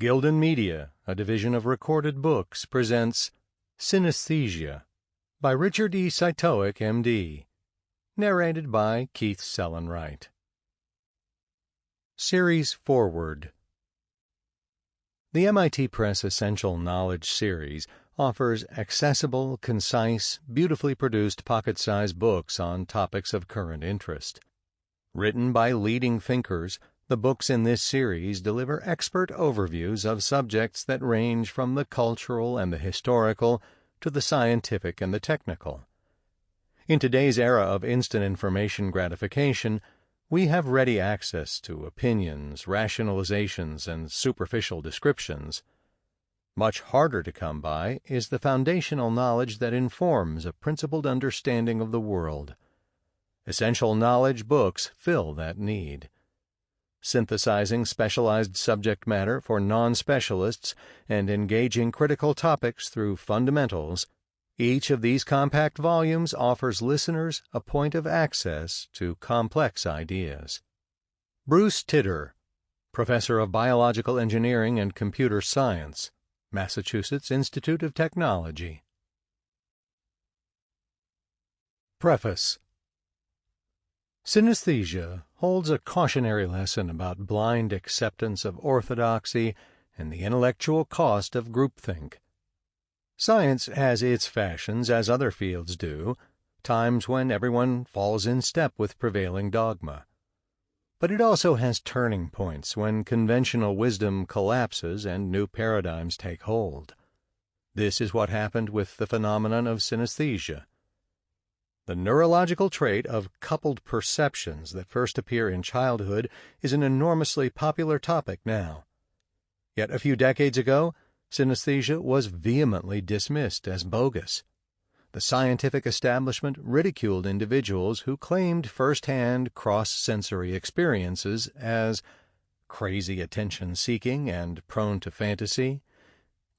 Gildan Media, a division of Recorded Books, presents Synesthesia by Richard E. Cytowic, M.D., narrated by Keith Sellon-Wright. Series Forward. The MIT Press Essential Knowledge series offers accessible, concise, beautifully produced pocket-sized books on topics of current interest. Written by leading thinkers, the books in this series deliver expert overviews of subjects that range from the cultural and the historical to the scientific and the technical. In today's era of instant information gratification, we have ready access to opinions, rationalizations, and superficial descriptions. Much harder to come by is the foundational knowledge that informs a principled understanding of the world. Essential knowledge books fill that need. Synthesizing specialized subject matter for non-specialists and engaging critical topics through fundamentals, each of these compact volumes offers listeners a point of access to complex ideas. Bruce Tidder, Professor of Biological Engineering and Computer Science, Massachusetts Institute of Technology. Preface. Synesthesia holds a cautionary lesson about blind acceptance of orthodoxy and the intellectual cost of groupthink. Science has its fashions, as other fields do, times when everyone falls in step with prevailing dogma. But it also has turning points when conventional wisdom collapses and new paradigms take hold. This is what happened with the phenomenon of synesthesia. The neurological trait of coupled perceptions that first appear in childhood is an enormously popular topic now. Yet a few decades ago, synesthesia was vehemently dismissed as bogus. The scientific establishment ridiculed individuals who claimed first-hand cross-sensory experiences as crazy attention-seeking and prone to fantasy,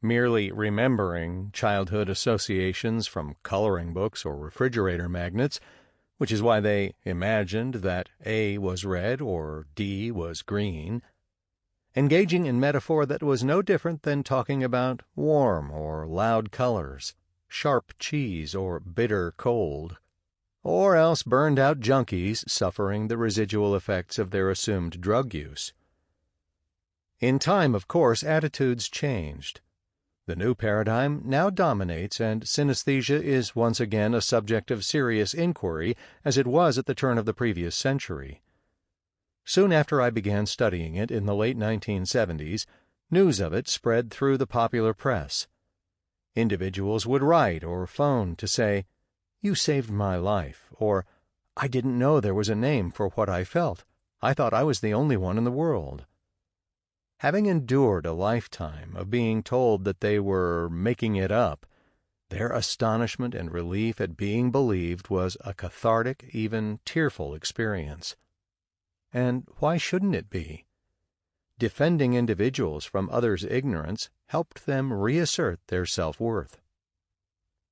merely remembering childhood associations from coloring books or refrigerator magnets, which is why they imagined that A was red or D was green, engaging in metaphor that was no different than talking about warm or loud colors, sharp cheese or bitter cold, or else burned-out junkies suffering the residual effects of their assumed drug use. In time, of course, attitudes changed. The new paradigm now dominates, and synesthesia is once again a subject of serious inquiry, as it was at the turn of the previous century. Soon after I began studying it in the late 1970s, news of it spread through the popular press. Individuals would write or phone to say, "You saved my life," or "I didn't know there was a name for what I felt. I thought I was the only one in the world." Having endured a lifetime of being told that they were making it up, their astonishment and relief at being believed was a cathartic, even tearful experience. And why shouldn't it be? Defending individuals from others' ignorance helped them reassert their self-worth.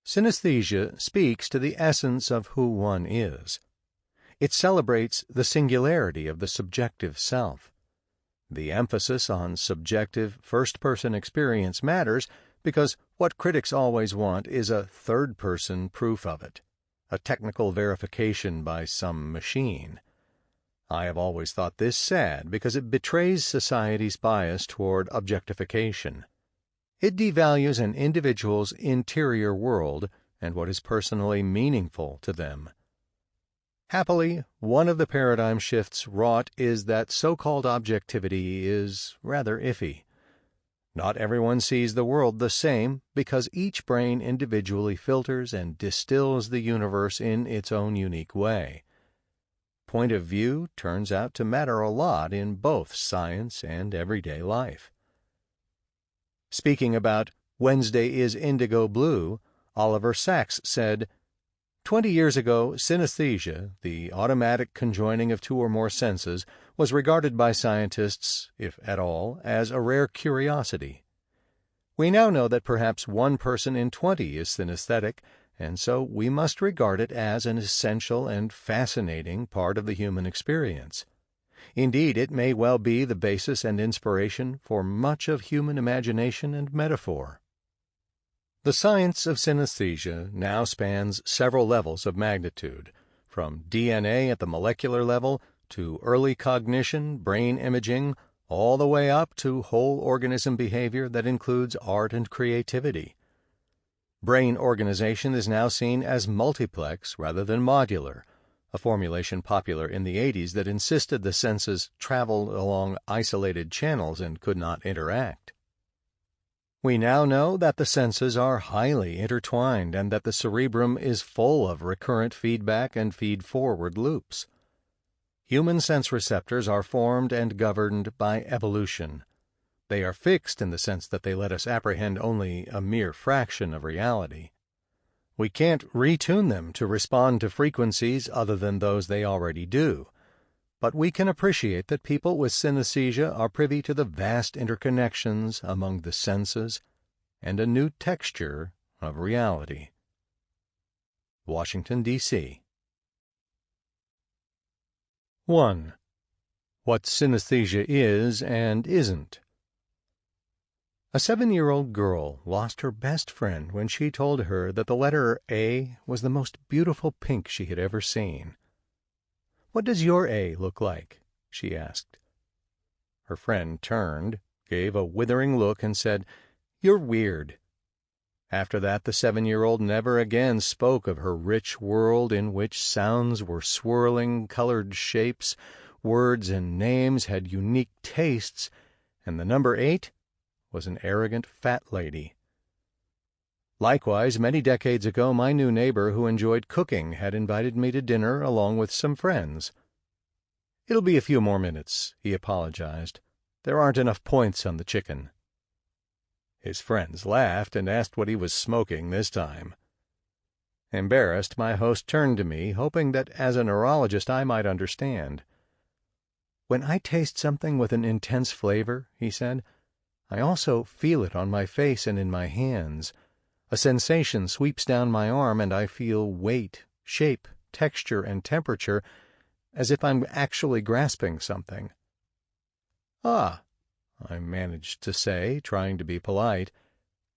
Synesthesia speaks to the essence of who one is. It celebrates the singularity of the subjective self. The emphasis on subjective, first-person experience matters because what critics always want is a third-person proof of it, a technical verification by some machine. I have always thought this sad because it betrays society's bias toward objectification. It devalues an individual's interior world and what is personally meaningful to them. Happily, one of the paradigm shifts wrought is that so-called objectivity is rather iffy. Not everyone sees the world the same because each brain individually filters and distills the universe in its own unique way. Point of view turns out to matter a lot in both science and everyday life. Speaking about Wednesday is Indigo Blue, Oliver Sacks said, 20 years ago, synesthesia, the automatic conjoining of two or more senses, was regarded by scientists, if at all, as a rare curiosity. We now know that perhaps 1 person in 20 is synesthetic, and so we must regard it as an essential and fascinating part of the human experience. Indeed, it may well be the basis and inspiration for much of human imagination and metaphor. The science of synesthesia now spans several levels of magnitude, from DNA at the molecular level to early cognition, brain imaging, all the way up to whole organism behavior that includes art and creativity. Brain organization is now seen as multiplex rather than modular, a formulation popular in the 80s that insisted the senses traveled along isolated channels and could not interact. We now know that the senses are highly intertwined and that the cerebrum is full of recurrent feedback and feed-forward loops. Human sense receptors are formed and governed by evolution. They are fixed in the sense that they let us apprehend only a mere fraction of reality. We can't retune them to respond to frequencies other than those they already do, but we can appreciate that people with synesthesia are privy to the vast interconnections among the senses and a new texture of reality. Washington, D.C. 1. What synesthesia is and isn't. A 7-year-old girl lost her best friend when she told her that the letter A was the most beautiful pink she had ever seen. "What does your A look like?" she asked. Her friend turned, gave a withering look, and said, "You're weird." After that, the 7-year-old never again spoke of her rich world in which sounds were swirling, colored shapes, words and names had unique tastes, and the number 8 was an arrogant fat lady. Likewise, many decades ago, my new neighbor who enjoyed cooking had invited me to dinner along with some friends. "It'll be a few more minutes," he apologized. "There aren't enough points on the chicken." His friends laughed and asked what he was smoking this time. Embarrassed, my host turned to me, hoping that as a neurologist I might understand. "When I taste something with an intense flavor," he said, "I also feel it on my face and in my hands. A sensation sweeps down my arm, and I feel weight, shape, texture, and temperature, as if I'm actually grasping something." "Ah," I managed to say, trying to be polite,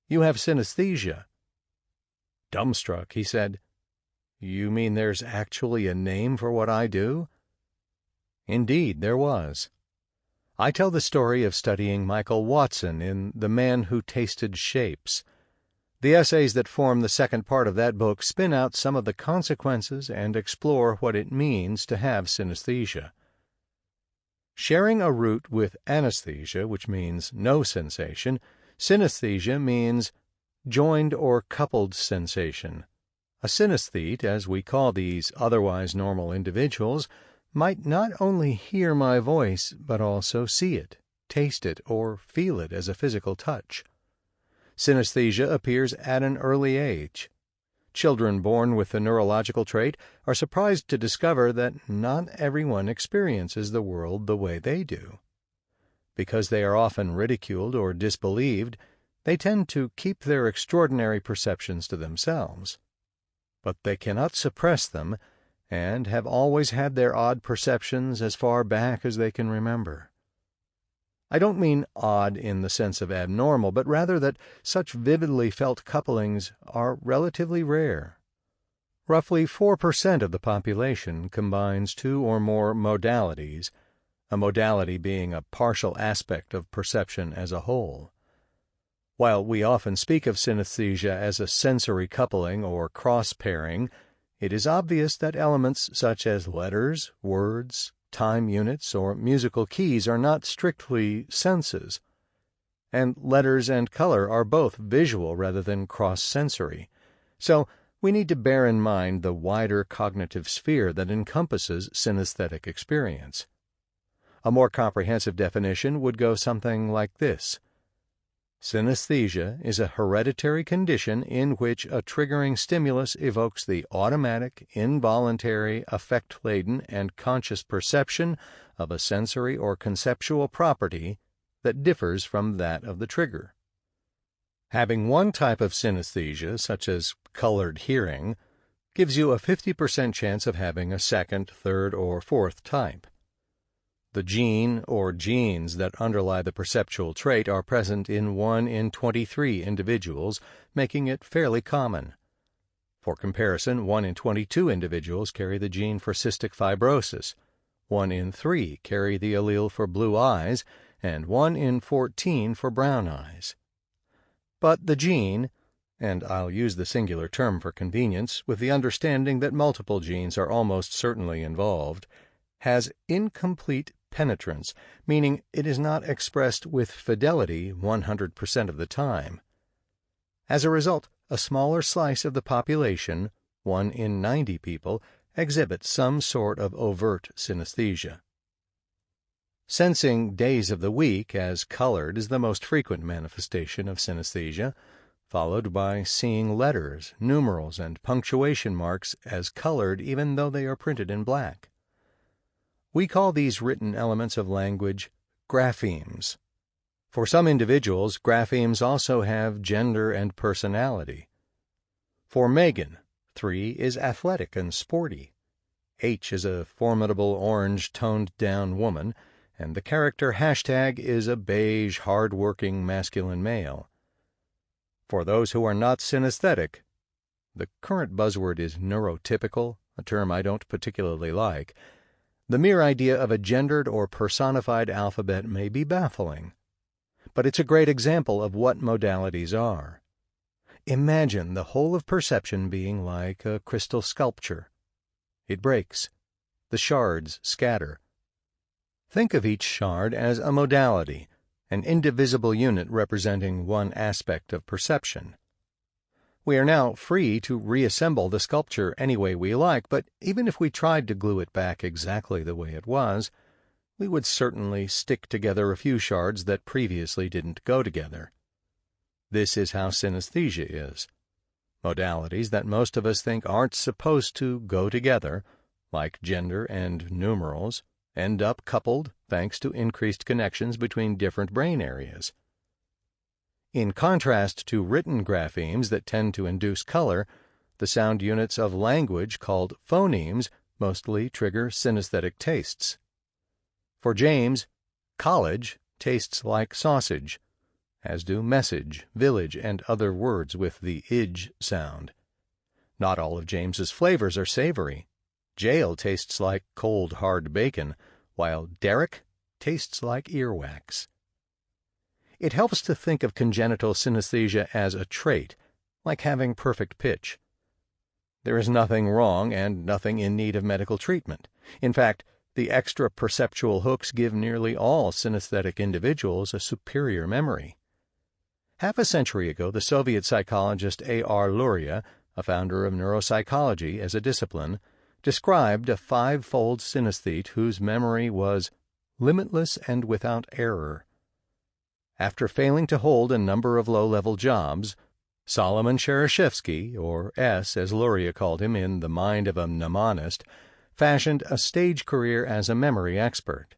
"you have synesthesia." Dumbstruck, he said, "You mean there's actually a name for what I do?" Indeed, there was. I tell the story of studying Michael Watson in The Man Who Tasted Shapes. The essays that form the second part of that book spin out some of the consequences and explore what it means to have synesthesia. Sharing a root with anesthesia, which means no sensation, synesthesia means joined or coupled sensation. A synesthete, as we call these otherwise normal individuals, might not only hear my voice, but also see it, taste it, or feel it as a physical touch. Synesthesia appears at an early age. Children born with the neurological trait are surprised to discover that not everyone experiences the world the way they do. Because they are often ridiculed or disbelieved, they tend to keep their extraordinary perceptions to themselves. But they cannot suppress them, and have always had their odd perceptions as far back as they can remember. I don't mean odd in the sense of abnormal, but rather that such vividly felt couplings are relatively rare. Roughly 4% of the population combines 2 or more modalities, a modality being a partial aspect of perception as a whole. While we often speak of synesthesia as a sensory coupling or cross-pairing, it is obvious that elements such as letters, words, time units, or musical keys are not strictly senses, and letters and color are both visual rather than cross-sensory. So we need to bear in mind the wider cognitive sphere that encompasses synesthetic experience. A more comprehensive definition would go something like this. Synesthesia is a hereditary condition in which a triggering stimulus evokes the automatic, involuntary, affect-laden, and conscious perception of a sensory or conceptual property that differs from that of the trigger. Having one type of synesthesia, such as colored hearing, gives you a 50% chance of having a second, third, or fourth type. The gene or genes that underlie the perceptual trait are present in 1 in 23 individuals, making it fairly common. For comparison, 1 in 22 individuals carry the gene for cystic fibrosis, 1 in 3 carry the allele for blue eyes, and 1 in 14 for brown eyes. But the gene, and I'll use the singular term for convenience, with the understanding that multiple genes are almost certainly involved, has incomplete penetrance, meaning it is not expressed with fidelity 100% of the time. As a result, a smaller slice of the population, 1 in 90 people, exhibits some sort of overt synesthesia. Sensing days of the week as colored is the most frequent manifestation of synesthesia, followed by seeing letters, numerals, and punctuation marks as colored even though they are printed in black. We call these written elements of language graphemes. For some individuals, graphemes also have gender and personality. For Megan, 3 is athletic and sporty. H is a formidable orange toned-down woman, and the character hashtag is a beige, hard-working masculine male. For those who are not synesthetic, the current buzzword is neurotypical, a term I don't particularly like. The mere idea of a gendered or personified alphabet may be baffling, but it's a great example of what modalities are. Imagine the whole of perception being like a crystal sculpture. It breaks. The shards scatter. Think of each shard as a modality, an indivisible unit representing one aspect of perception. We are now free to reassemble the sculpture any way we like, but even if we tried to glue it back exactly the way it was, we would certainly stick together a few shards that previously didn't go together. This is how synesthesia is. Modalities that most of us think aren't supposed to go together, like gender and numerals, end up coupled thanks to increased connections between different brain areas. In contrast to written graphemes that tend to induce color, the sound units of language called phonemes mostly trigger synesthetic tastes. For James, college tastes like sausage, as do message, village, and other words with the idge sound. Not all of James's flavors are savory. Jail tastes like cold, hard bacon, while Derek tastes like earwax. It helps to think of congenital synesthesia as a trait, like having perfect pitch. There is nothing wrong and nothing in need of medical treatment. In fact, the extra perceptual hooks give nearly all synesthetic individuals a superior memory. Half a century ago, the Soviet psychologist A.R. Luria, a founder of neuropsychology as a discipline, described a 5-fold synesthete whose memory was limitless and without error. After failing to hold a number of low-level jobs, Solomon Cherishevsky, or S as Luria called him in The Mind of a Mnemonist, fashioned a stage career as a memory expert.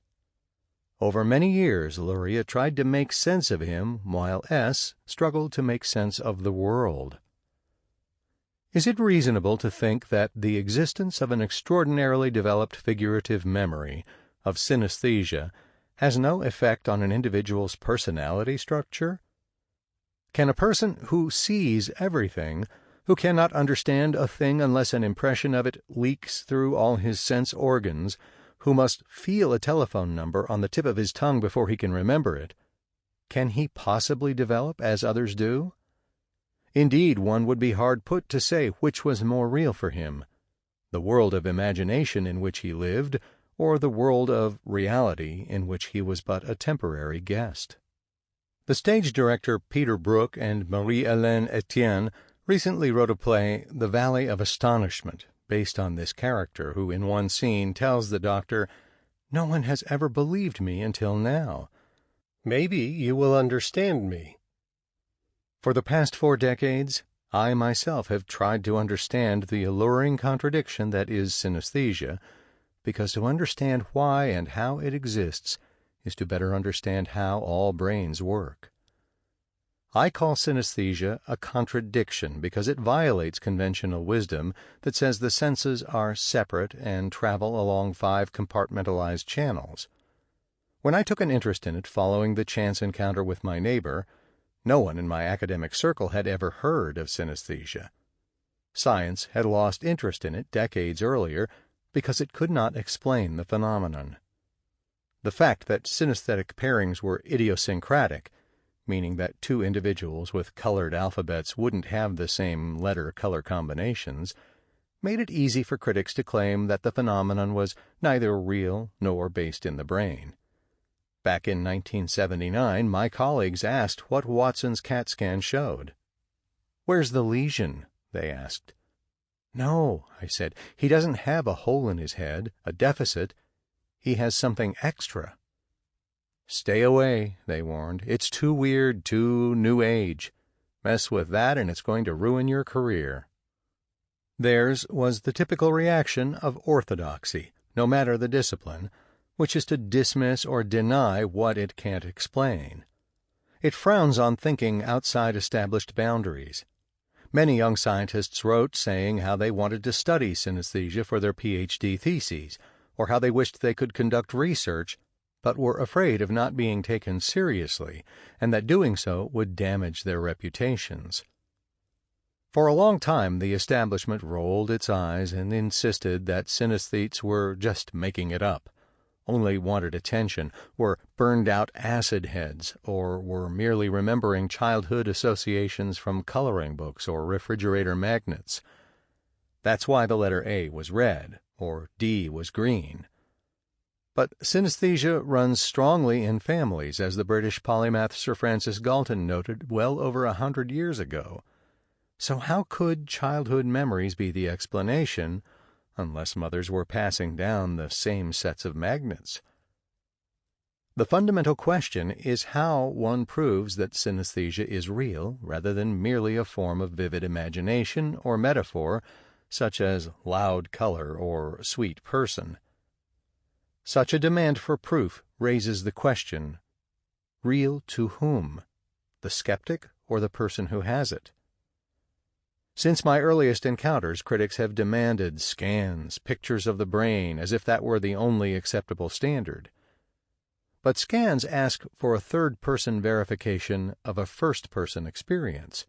Over many years, Luria tried to make sense of him, while S struggled to make sense of the world. Is it reasonable to think that the existence of an extraordinarily developed figurative memory, of synesthesia, has no effect on an individual's personality structure? Can a person who sees everything, who cannot understand a thing unless an impression of it leaks through all his sense organs, who must feel a telephone number on the tip of his tongue before he can remember it, can he possibly develop as others do? Indeed, one would be hard put to say which was more real for him, the world of imagination in which he lived, or the world of reality in which he was but a temporary guest. The stage director Peter Brook and Marie-Hélène Etienne recently wrote a play, The Valley of Astonishment, based on this character who in one scene tells the doctor, "No one has ever believed me until now. Maybe you will understand me." For the past 4 decades, I myself have tried to understand the alluring contradiction that is synesthesia, because to understand why and how it exists is to better understand how all brains work. I call synesthesia a contradiction because it violates conventional wisdom that says the senses are separate and travel along 5 compartmentalized channels. When I took an interest in it following the chance encounter with my neighbor, no one in my academic circle had ever heard of synesthesia. Science had lost interest in it decades earlier because it could not explain the phenomenon. The fact that synesthetic pairings were idiosyncratic, meaning that two individuals with colored alphabets wouldn't have the same letter-color combinations, made it easy for critics to claim that the phenomenon was neither real nor based in the brain. Back in 1979, my colleagues asked what Watson's CAT scan showed. "Where's the lesion?" they asked. "No," I said, "he doesn't have a hole in his head, a deficit. He has something extra." "Stay away," they warned. "It's too weird, too new age. Mess with that and it's going to ruin your career." Theirs was the typical reaction of orthodoxy, no matter the discipline, which is to dismiss or deny what it can't explain. It frowns on thinking outside established boundaries. Many young scientists wrote saying how they wanted to study synesthesia for their PhD theses, or how they wished they could conduct research, but were afraid of not being taken seriously, and that doing so would damage their reputations. For a long time, the establishment rolled its eyes and insisted that synesthetes were just making it up, only wanted attention, were burned-out acid heads, or were merely remembering childhood associations from coloring books or refrigerator magnets. That's why the letter A was red, or D was green. But synesthesia runs strongly in families, as the British polymath Sir Francis Galton noted well over 100 years ago. So how could childhood memories be the explanation, unless mothers were passing down the same sets of magnets? The fundamental question is how one proves that synesthesia is real rather than merely a form of vivid imagination or metaphor, such as loud color or sweet person. Such a demand for proof raises the question, real to whom? The skeptic or the person who has it? Since my earliest encounters, critics have demanded scans, pictures of the brain, as if that were the only acceptable standard. But scans ask for a third-person verification of a first-person experience,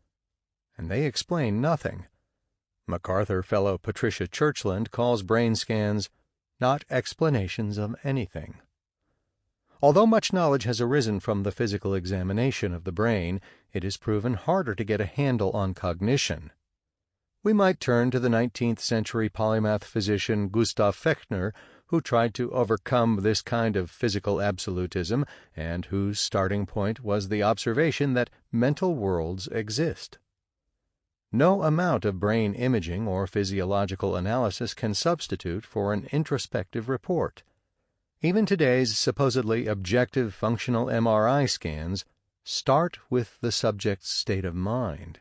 and they explain nothing. MacArthur Fellow Patricia Churchland calls brain scans not explanations of anything. Although much knowledge has arisen from the physical examination of the brain, it is proven harder to get a handle on cognition. We might turn to the 19th century polymath physician Gustav Fechner, who tried to overcome this kind of physical absolutism and whose starting point was the observation that mental worlds exist. No amount of brain imaging or physiological analysis can substitute for an introspective report. Even today's supposedly objective functional MRI scans start with the subject's state of mind.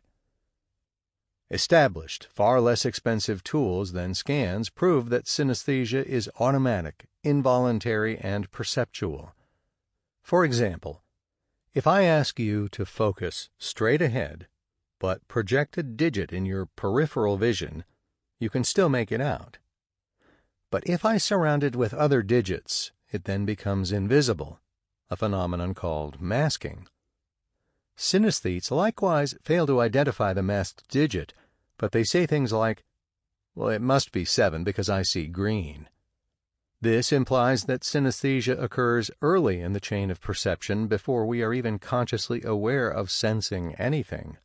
Established, far less expensive tools than scans prove that synesthesia is automatic, involuntary, and perceptual. For example, if I ask you to focus straight ahead, but project a digit in your peripheral vision, you can still make it out. But if I surround it with other digits, it then becomes invisible, a phenomenon called masking. Synesthetes likewise fail to identify the masked digit, but they say things like, "Well, it must be 7 because I see green." This implies that synesthesia occurs early in the chain of perception before we are even consciously aware of sensing anything.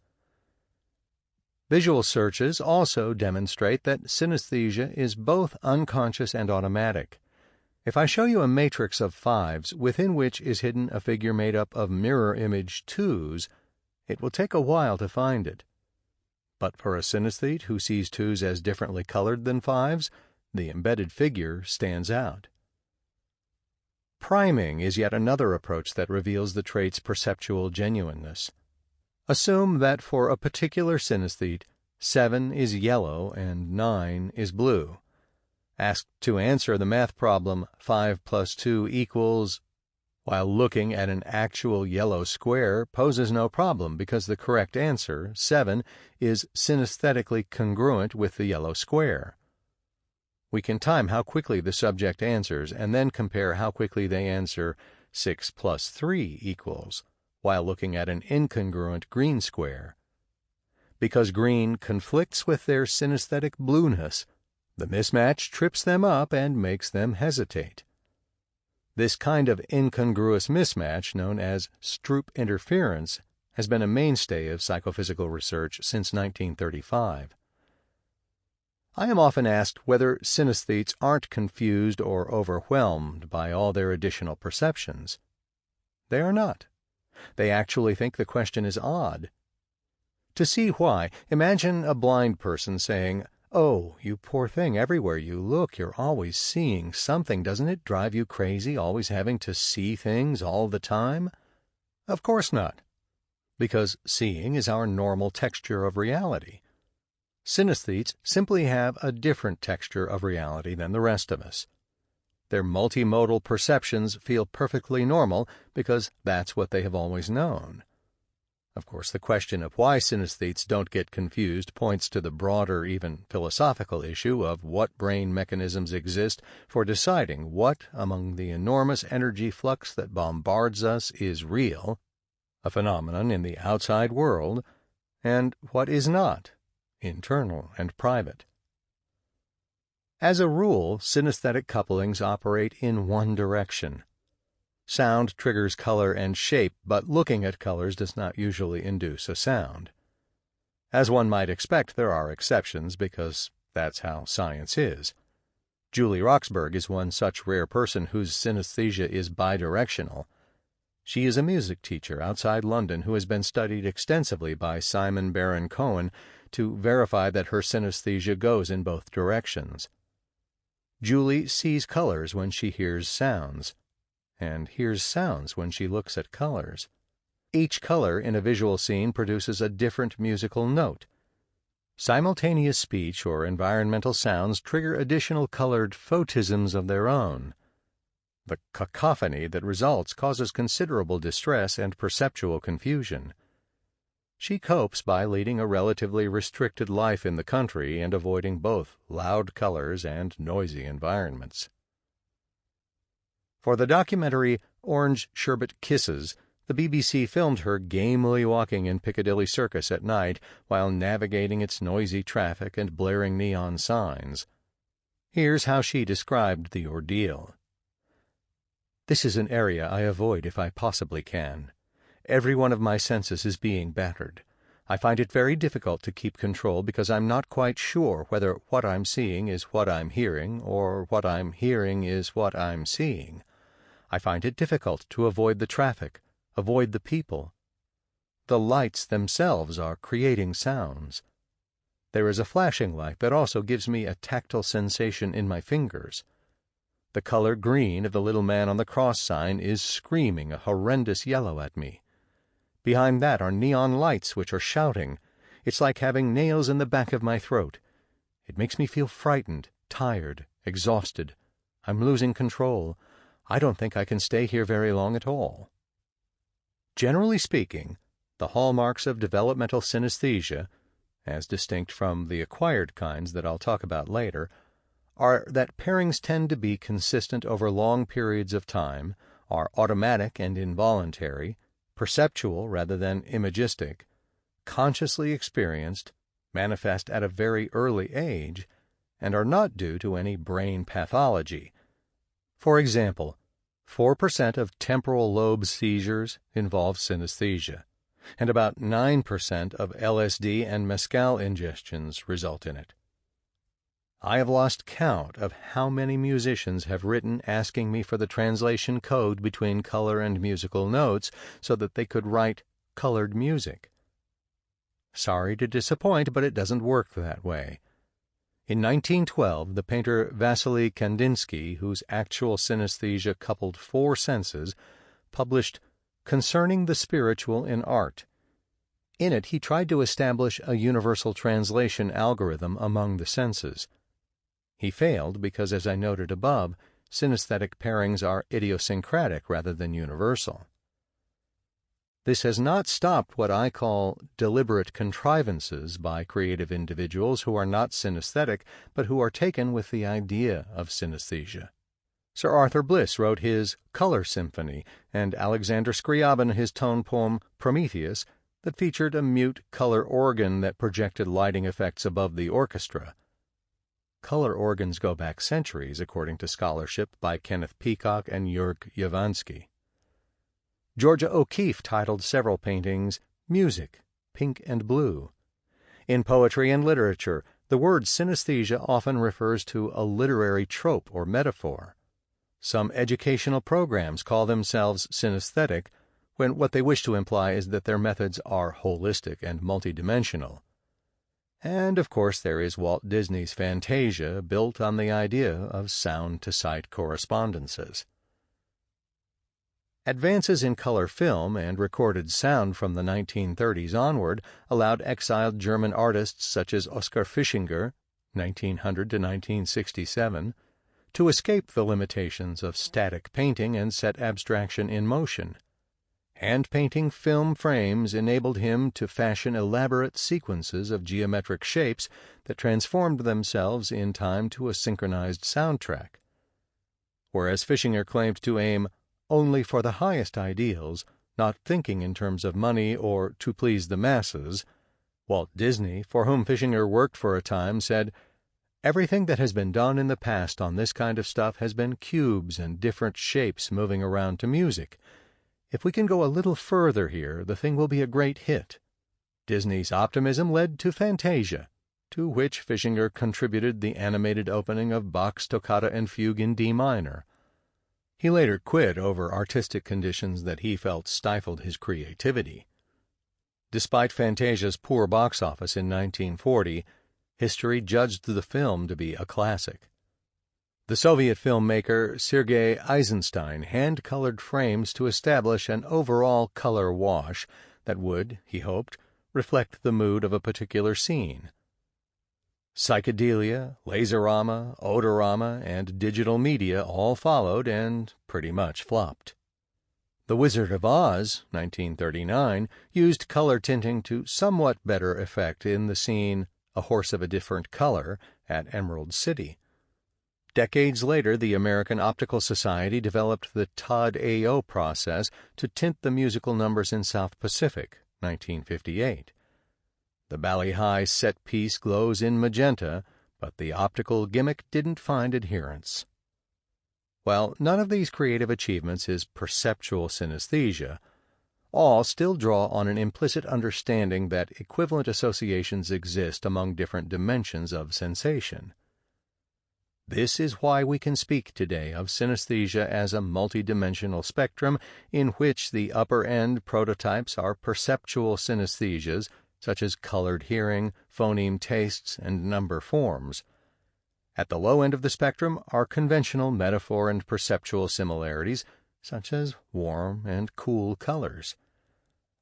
Visual searches also demonstrate that synesthesia is both unconscious and automatic. If I show you a matrix of 5s within which is hidden a figure made up of mirror image 2s, it will take a while to find it. But for a synesthete who sees 2s as differently colored than 5s, the embedded figure stands out. Priming is yet another approach that reveals the trait's perceptual genuineness. Assume that for a particular synesthete, 7 is yellow and 9 is blue. Asked to answer the math problem 5 plus 2 equals, while looking at an actual yellow square poses no problem because the correct answer, 7, is synesthetically congruent with the yellow square. We can time how quickly the subject answers and then compare how quickly they answer 6 plus 3 equals, while looking at an incongruent green square. Because green conflicts with their synesthetic blueness, the mismatch trips them up and makes them hesitate. This kind of incongruous mismatch, known as Stroop interference, has been a mainstay of psychophysical research since 1935. I am often asked whether synesthetes aren't confused or overwhelmed by all their additional perceptions. They are not. They actually think the question is odd. To see why, imagine a blind person saying, "Oh, you poor thing, everywhere you look, you're always seeing something. Doesn't it drive you crazy, always having to see things all the time?" Of course not, because seeing is our normal texture of reality. Synesthetes simply have a different texture of reality than the rest of us. Their multimodal perceptions feel perfectly normal because that's what they have always known. Of course, the question of why synesthetes don't get confused points to the broader, even philosophical issue of what brain mechanisms exist for deciding what among the enormous energy flux that bombards us is real, a phenomenon in the outside world, and what is not, internal and private. As a rule, synesthetic couplings operate in one direction. Sound triggers color and shape, but looking at colors does not usually induce a sound. As one might expect, there are exceptions because that's how science is. Julie Roxburgh is one such rare person whose synesthesia is bidirectional. She is a music teacher outside London who has been studied extensively by Simon Baron-Cohen to verify that her synesthesia goes in both directions. Julie sees colors when she hears sounds, and hears sounds when she looks at colors. Each color in a visual scene produces a different musical note. Simultaneous speech or environmental sounds trigger additional colored photisms of their own. The cacophony that results causes considerable distress and perceptual confusion. She copes by leading a relatively restricted life in the country and avoiding both loud colors and noisy environments. For the documentary Orange Sherbet Kisses, the BBC filmed her gamely walking in Piccadilly Circus at night while navigating its noisy traffic and blaring neon signs. Here's how she described the ordeal. "This is an area I avoid if I possibly can. Every one of my senses is being battered. I find it very difficult to keep control because I'm not quite sure whether what I'm seeing is what I'm hearing or what I'm hearing is what I'm seeing. I find it difficult to avoid the traffic, avoid the people. The lights themselves are creating sounds. There is a flashing light that also gives me a tactile sensation in my fingers. The color green of the little man on the cross sign is screaming a horrendous yellow at me. Behind that are neon lights which are shouting. It's like having nails in the back of my throat. It makes me feel frightened, tired, exhausted. I'm losing control. I don't think I can stay here very long at all." Generally speaking, the hallmarks of developmental synesthesia, as distinct from the acquired kinds that I'll talk about later, are that pairings tend to be consistent over long periods of time, are automatic and involuntary, perceptual rather than imagistic, consciously experienced, manifest at a very early age, and are not due to any brain pathology. For example, 4% of temporal lobe seizures involve synesthesia, and about 9% of LSD and mescal ingestions result in it. I have lost count of how many musicians have written asking me for the translation code between color and musical notes so that they could write colored music. Sorry to disappoint, but it doesn't work that way. In 1912, the painter Vasily Kandinsky, whose actual synesthesia coupled 4 senses, published Concerning the Spiritual in Art. In it, he tried to establish a universal translation algorithm among the senses. He failed because, as I noted above, synesthetic pairings are idiosyncratic rather than universal. This has not stopped what I call deliberate contrivances by creative individuals who are not synesthetic, but who are taken with the idea of synesthesia. Sir Arthur Bliss wrote his Color Symphony, and Alexander Scriabin his tone poem Prometheus, that featured a mute color organ that projected lighting effects above the orchestra. Color organs go back centuries, according to scholarship by Kenneth Peacock and Jurg Javansky. Georgia O'Keeffe titled several paintings Music, Pink and Blue. In poetry and literature, the word synesthesia often refers to a literary trope or metaphor. Some educational programs call themselves synesthetic, when what they wish to imply is that their methods are holistic and multidimensional. And, of course, there is Walt Disney's Fantasia, built on the idea of sound-to-sight correspondences. Advances in color film and recorded sound from the 1930s onward allowed exiled German artists such as Oskar Fischinger, 1900 to 1967, to escape the limitations of static painting and set abstraction in motion. Hand-painting film frames enabled him to fashion elaborate sequences of geometric shapes that transformed themselves in time to a synchronized soundtrack. Whereas Fischinger claimed to aim only for the highest ideals, not thinking in terms of money or to please the masses, Walt Disney, for whom Fischinger worked for a time, said, "Everything that has been done in the past on this kind of stuff has been cubes and different shapes moving around to music. If we can go a little further here, the thing will be a great hit." Disney's optimism led to Fantasia, to which Fischinger contributed the animated opening of Bach's Toccata and Fugue in D minor. He later quit over artistic conditions that he felt stifled his creativity. Despite Fantasia's poor box office in 1940, history judged the film to be a classic. The Soviet filmmaker Sergei Eisenstein hand-colored frames to establish an overall color wash that would, he hoped, reflect the mood of a particular scene. Psychedelia, laserama, odorama, and digital media all followed and pretty much flopped. The Wizard of Oz, 1939, used color tinting to somewhat better effect in the scene A Horse of a Different Color at Emerald City. Decades later, the American Optical Society developed the Todd AO process to tint the musical numbers in South Pacific, 1958. The Bali High set piece glows in magenta, but the optical gimmick didn't find adherents. While none of these creative achievements is perceptual synesthesia, all still draw on an implicit understanding that equivalent associations exist among different dimensions of sensation. This is why we can speak today of synesthesia as a multidimensional spectrum in which the upper end prototypes are perceptual synesthesias, such as colored hearing, phoneme tastes, and number forms. At the low end of the spectrum are conventional metaphor and perceptual similarities, such as warm and cool colors.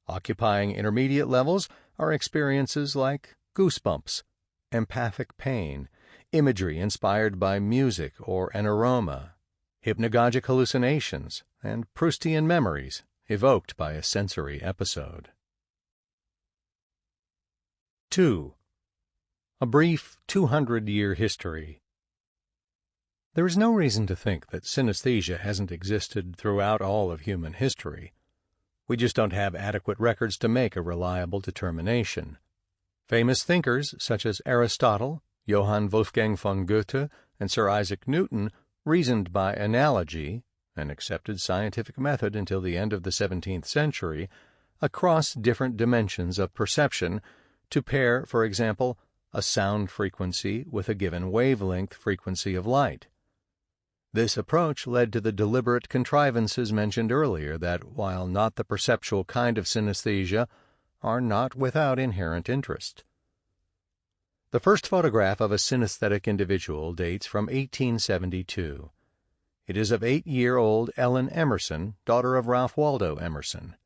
Occupying intermediate levels are experiences like goosebumps, empathic pain, imagery inspired by music or an aroma, hypnagogic hallucinations, and Proustian memories evoked by a sensory episode. 2. A brief 200-year history. There is no reason to think that synesthesia hasn't existed throughout all of human history. We just don't have adequate records to make a reliable determination. Famous thinkers such as Aristotle, Johann Wolfgang von Goethe, and Sir Isaac Newton reasoned by analogy, an accepted scientific method until the end of the 17th century, across different dimensions of perception to pair, for example, a sound frequency with a given wavelength frequency of light. This approach led to the deliberate contrivances mentioned earlier that, while not the perceptual kind of synesthesia, are not without inherent interest. The first photograph of a synesthetic individual dates from 1872. It is of 8-year-old Ellen Emerson, daughter of Ralph Waldo Emerson.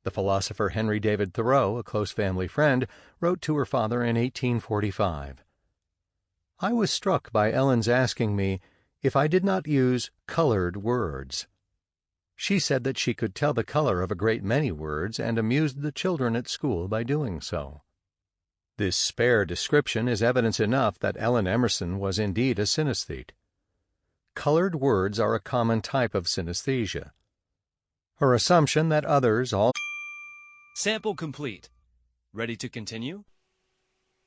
The philosopher Henry David Thoreau, a close family friend, wrote to her father in 1845, "I was struck by Ellen's asking me if I did not use colored words. She said that she could tell the color of a great many words and amused the children at school by doing so." This spare description is evidence enough that Ellen Emerson was indeed a synesthete. colored words are a common type of synesthesia. Her assumption that others all Sample complete. Ready to continue?